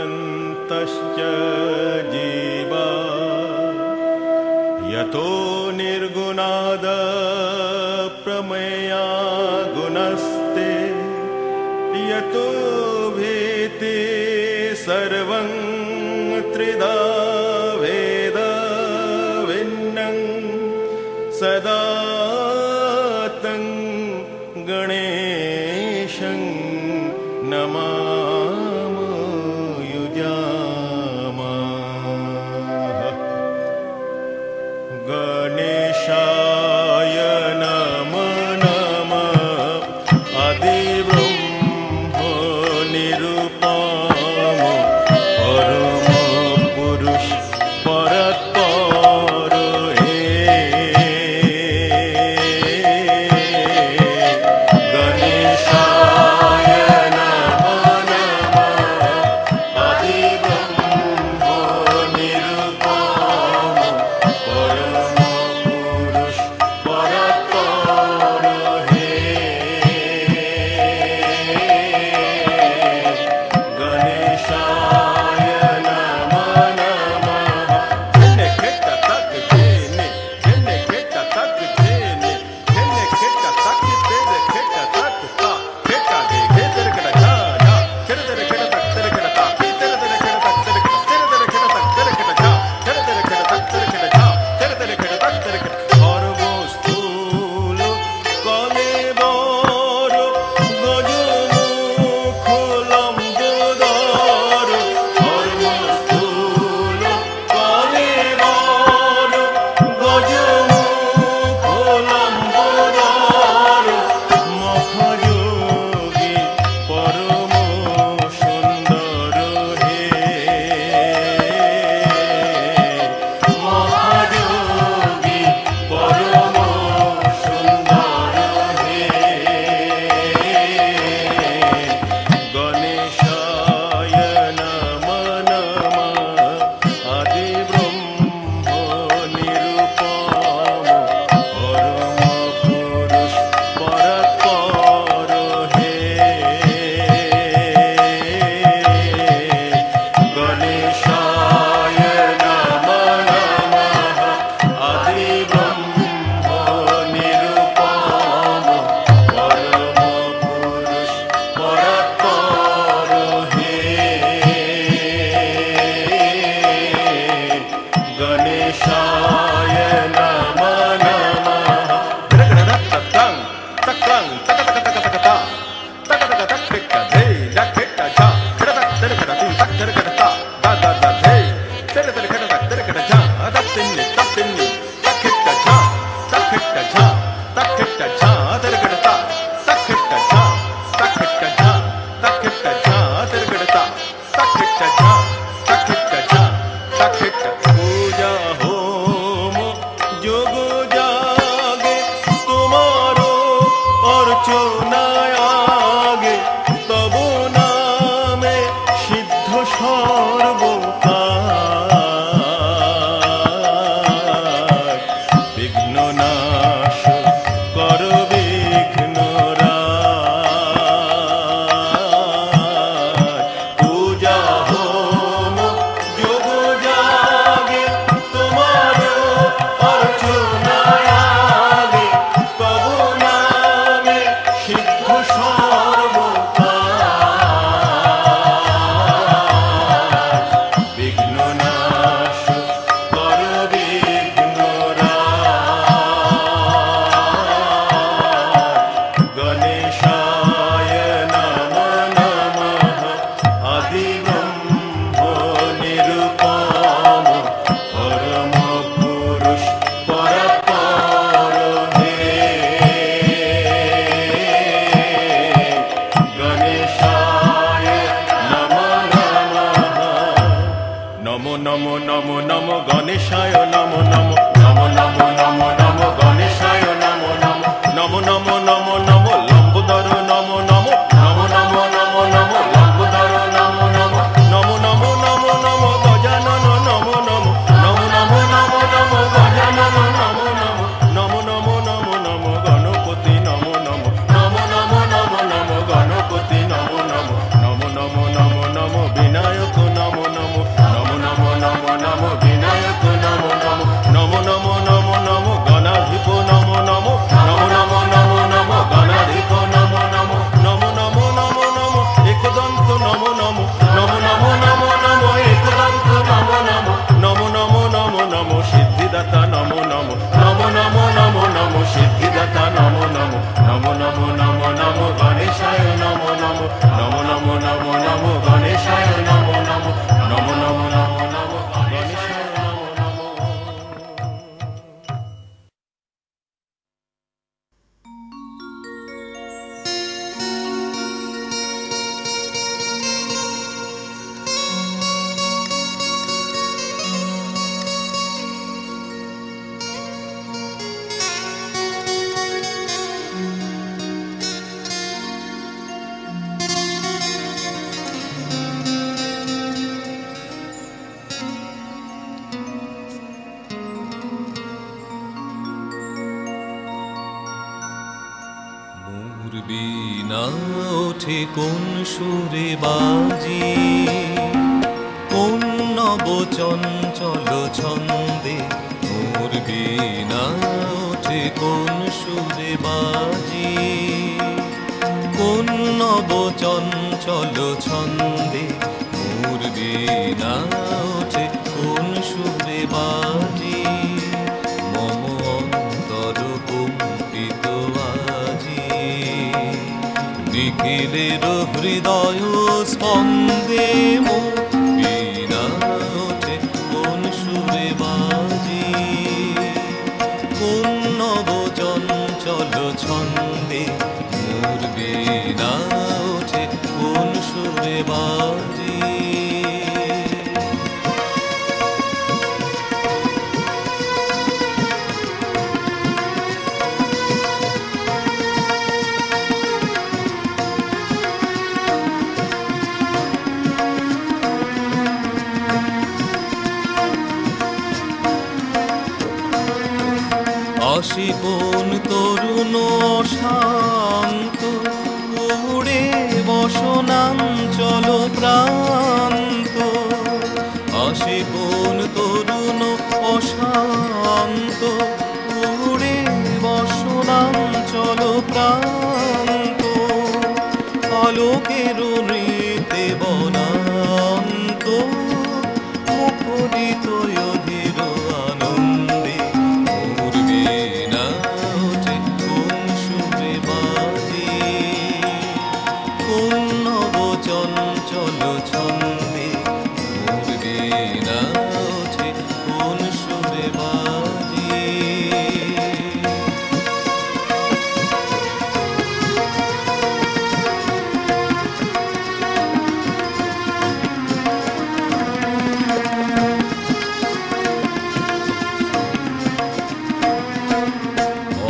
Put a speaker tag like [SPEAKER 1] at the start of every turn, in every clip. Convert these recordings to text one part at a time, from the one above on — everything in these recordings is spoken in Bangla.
[SPEAKER 1] अनन्तश्च जीवा यतो निर्गुणाद प्रमेया गुणस्ते यतो भेति सर्वं त्रिधा वेद भिन्नं सदा तं गणेशं नमामि युजामः। गणेशाय नमो नमः आदिब्रह्म निरुपमो परम पुरुष परत्पर हे। गणेशाय नमो नमः आदिब्रह्म निरुपमो परम पुरुष परत्पर हे। गणेशाय नमो नमः। जेने खेटा तक जेने खेटा तक जेने खेटा तक तेरे खेटा तक ता खेटा दे तेरे खेटा जा जा तेरे खेटा तक तेरे खेटा ता तेरे खेटा तक तेरे खेटा तेरे खेटा तक तेरे खेटा जा तेरे खेटा तक तेरे खेटा जा तेरे खेटा तक तेरे खेटा সর্বস্থূল কলেবর গজমুখ লম্বোদর সর্বস্থূল কলেবর গজমুখ লম্বোদর মহাযোগী পরম সুন্দর হে। মহাযোগী পরম সুন্দর হে। গণেশায় নমো নমঃ আদিব্রহ্ম নিরুপম পরম পুরুষ পরৎপর হে। গণেশায় নমো নমঃ আদিব্রহ্ম নিরুপম পরম পুরুষ পরৎপর হে। গণেশায় নমো নমঃ। তক্রং তক্রং তক তক তক তক তা তক তক তক খেটা দে যা খেটা যা খেটা তক তেরে খেটা তিন তক তেরে খেটা তা দা দা দা দে তেরে তেরে খেটা তক তেরে খেটা যা তক তিন্নি তক খেটা যা তক খেটা যা তেরে খেটা তা তক খেটা যা তেরে খেটা তা তক খেটা যা পূজা হোম যোগ জাগে তোমারো অর্চনায় আগে তব নামে সিদ্ধ সর্বকাজ বিঘ্ন নাশ কর বিঘ্ন রাজ। পূজা হোম যোগ জাগে তোমারো অর্চনায় আগে তব নামে সিদ্ধ সর্বকাজ বিঘ্ন নাশ কর বিঘ্ন রাজ। গণেশায় নমো নমঃ আদিব্রহ্ম নিরুপম পরম পুরুষ পরৎপর হে। গণেশায় নমো নমঃ। নমো নমো নমো নমো গণেশায় নমো নমো নমো নমো নমো নমো গণেশায় নমো নমো নমো নমো নমো নমো লম্বোদর নমো নমো নমো নমো নমো নমো লম্বোদর নমো নমো নমো নমো নমো নমো গজানন নমো নমো নমো নমো নমো নমো গজানন নমো নমো নমো নমো নমো নমো গণপতি নমো নমো নমো নমো নমো নমো গণপতি নমো নমো নমো নমো নমো নমো বিনায়ক
[SPEAKER 2] ওঠে কোন সুরে বাজি, কোন নব চঞ্চল ছন্দে মোর বীণা ওঠে কোন সুরে বাজি, কোন নব চঞ্চল ছন্দে মোর বীণা ওঠে কোন সুরে বাজি। মম অন্তর কম্পিত আজি, নিখিলের হৃদয় স্পন্দে মোর বীণা ওঠে কোন সুরে বাজি, কোন নব চঞ্চল ছন্দে মোর বীণা ওঠে কোন সুরে বাজি। আসি কোন তরুণ শান্ত উড়ে বসনাঞ্চল প্রান্ত, আসি কোন তরুণ অশান্ত উড়ে বসনাঞ্চল প্রান্ত, আলোকের নৃত্যে বনান্ত মুখরিত অধীর আনন্দে মোর বীণা ওঠে কোন সুরে বাজি, কোন নব চঞ্চল ছন্দে মোর বীণা ওঠে কোন সুরে বাজি।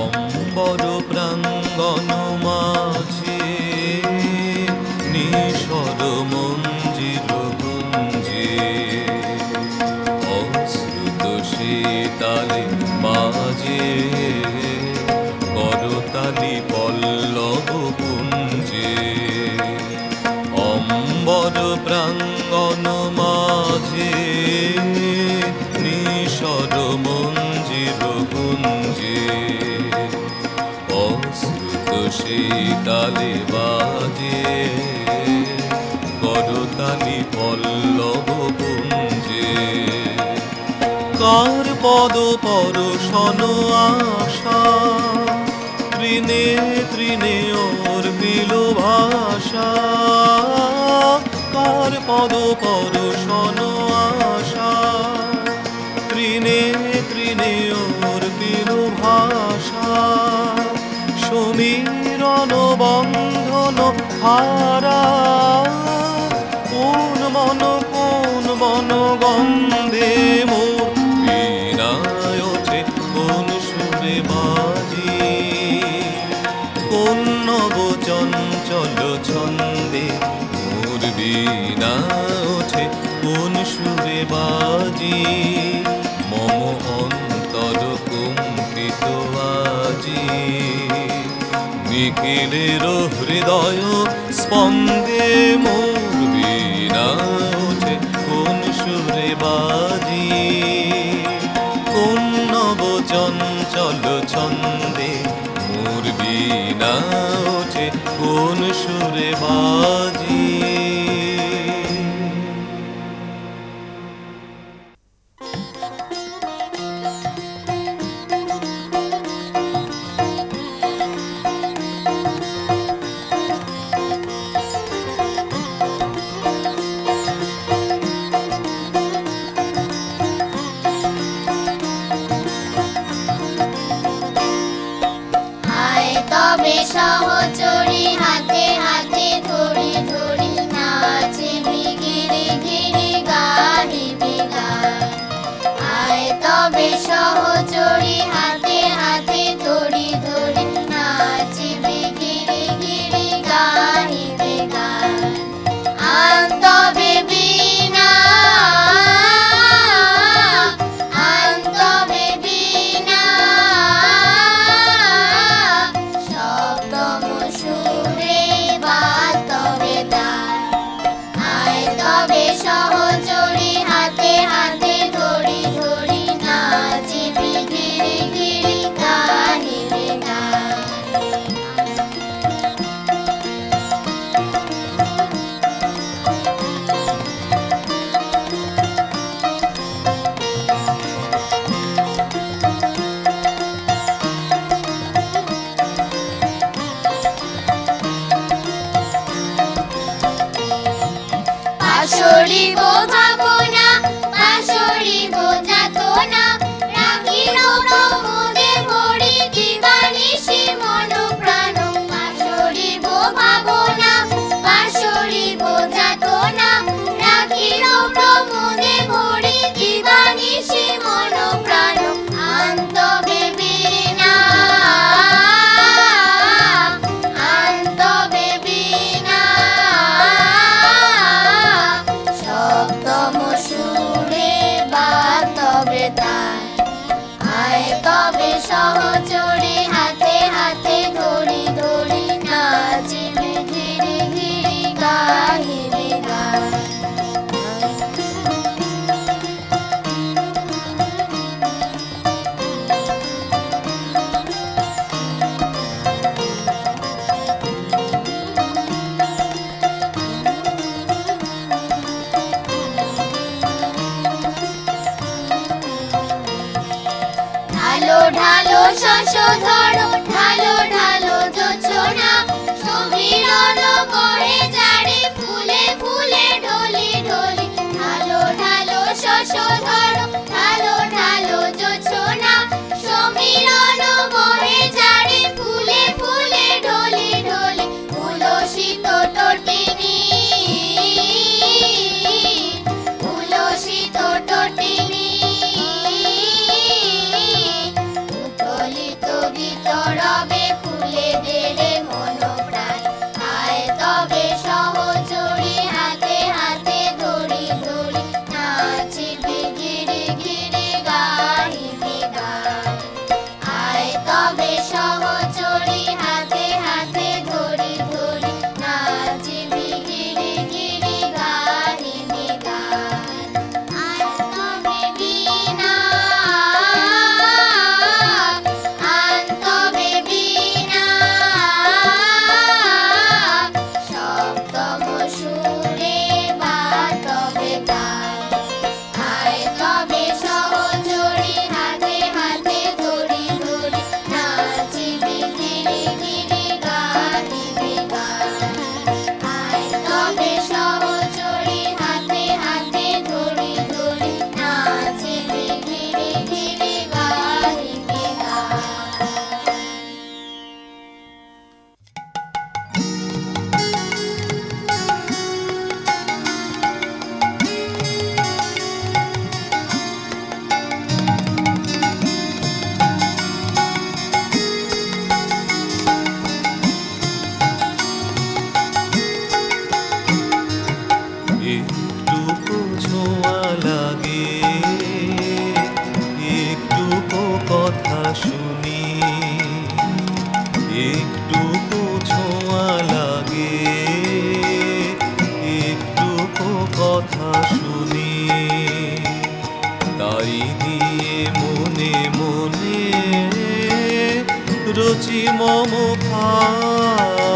[SPEAKER 2] অম্বর প্রাঙ্গণ মাঝে নিশর মঞ্জির গুঞ্জে, অশ্রুত শীতালে বাজে করতালি পল্লব পুঞ্জে। অম্বর প্রাঙ্গণ মাঝে নিশর মঞ্জির গুঞ্জে, অশ্রুত শীতালে বাজে করতালি পল্লব পুঞ্জে। কার পদ পরশন আশা, তৃণে তৃণে ওর বিল ভাষা, কার পদ পরশন আশা, তৃণে তৃণে ওর বিল ভাষা। সমীরণ বন্ধন হারা কোন মন গন্ধে মোর বীণা ওঠে কোন সুরে বাজি, কোন নব চঞ্চল ছন্দে মোর বীণা ওঠে কোন সুরে বাজি। মম অন্তর কম্পিত আজি, নিখিলের হৃদয় স্পন্দে মোর বীণা ওঠে কোন সুরে বাজি, কোন নব চঞ্চল ছন্দে মোর বীণা ওঠে কোন সুরে বাজি।
[SPEAKER 3] তবে সহচরী হাতে হাতে ধরি ধরি নাচবি গিরি গিরি গাহিবি গান। আয় তবে সহচরী হাতে হাতে ধরি ধরি নাচবি গিরি গিরি গাহিবি গান। আন তবে বীণা, আন তবে বীণা, শব্দম ঢালো শস্য ধরো, ঢালো ঢালো যোছনা, সমীরণ করে যারে ফুলে ফুলে ঢলি ঢলি। ঢালো ঢালো শস্য ধরো, ঢালো ঢালো যোছনা, সমীরণ করে যারে ফুলে ফুলে ঢলি ঢলি। উলসিত টটিনি, উলসিত টটিনি, উতলিত গীত রবে খুলে দেরে মন প্রাণ। আয় তবে সহচরী হাতে হাতে ধরি ধরি, নাচিবি গিরি গিরি গাহিবি গান। আয় তবে সহচরী হাতে হাতে ধরি ধরি, নাচিবি গিরি গিরি গাহিবি গান। আয় তবে বীণা, আন তবে বীণা, সপ্তম সুরে বাতবে গান। আয় তবে সহচরী হাতে হাতে ধরি ধরি, নাচিবি গিরি গিরি গাহিবি গান। আয় তবে সহচরী হাতে হাতে ধরি ধরি, নাচিবি গিরি গিরি গাহিবি গান।
[SPEAKER 2] একটুকু ছোঁয়া লাগে, একটুকু কথা শুনি, একটুকু ছোঁয়া লাগে, একটুকু কথা শুনি। তাই দিয়ে মনে মনে রচি মম ফাল্গুনে,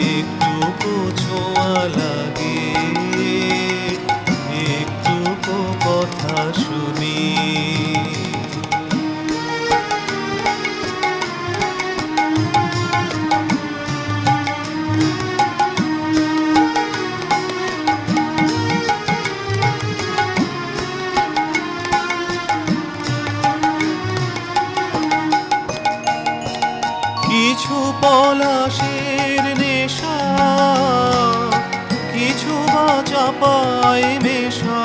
[SPEAKER 2] একটুকু ছোঁয়া লাগে, একটুকু কথা শুনি। কিছু পলাশের নেশা, কিছু বা চাপায় মেশা,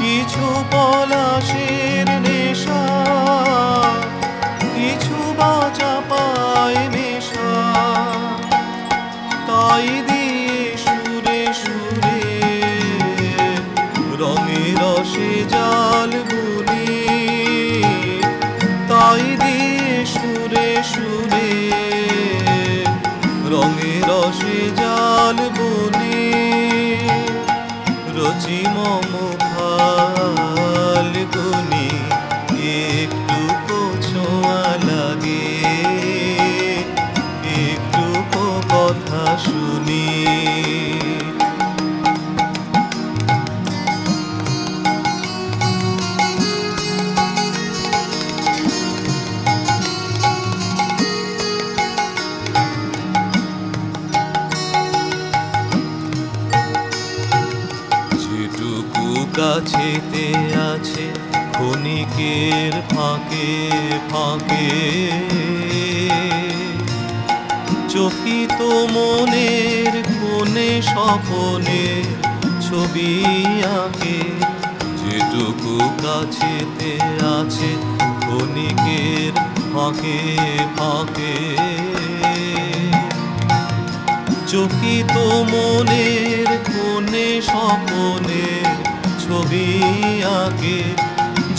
[SPEAKER 2] কিছু পলাশের নেশা, কিছু বা চাপায় মেশা। তাই দিয়ে সুরে সুরে রঙে রসে জাল বুনি, তাই দিয়ে সুরে সুরে রঙে রসে জাল বুনি। রচি মম ফাল্গুনি, একটুকু ছোঁয়া লাগে, একটুকু কথা শুনি। যেটুকু কাছেতে আছে ক্ষণিকের ফাঁকে ফাঁকে, চকিত মনের কোণে স্বপনের ছবি আঁকে। যেটুকু কাছেতে আছে ক্ষণিকের ফাঁকে ফাঁকে, চকিত মনের কোণে স্বপনের ছবি আঁকে।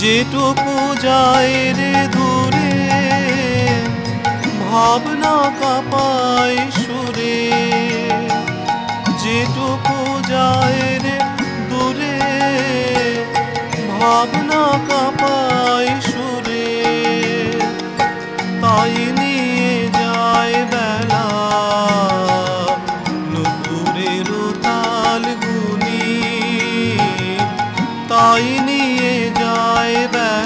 [SPEAKER 2] যেটুকু যায় রে দূরে, ভাবনা কাঁপায় সুরে। যেটুকু যায় রে দূরে, ভাবনা কাঁপায় সুরে। তাই নিয়ে যায় বেলা নুপুরের তাল গুনি, তাই নিয়ে যায় বেলা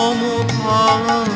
[SPEAKER 2] অমুখায়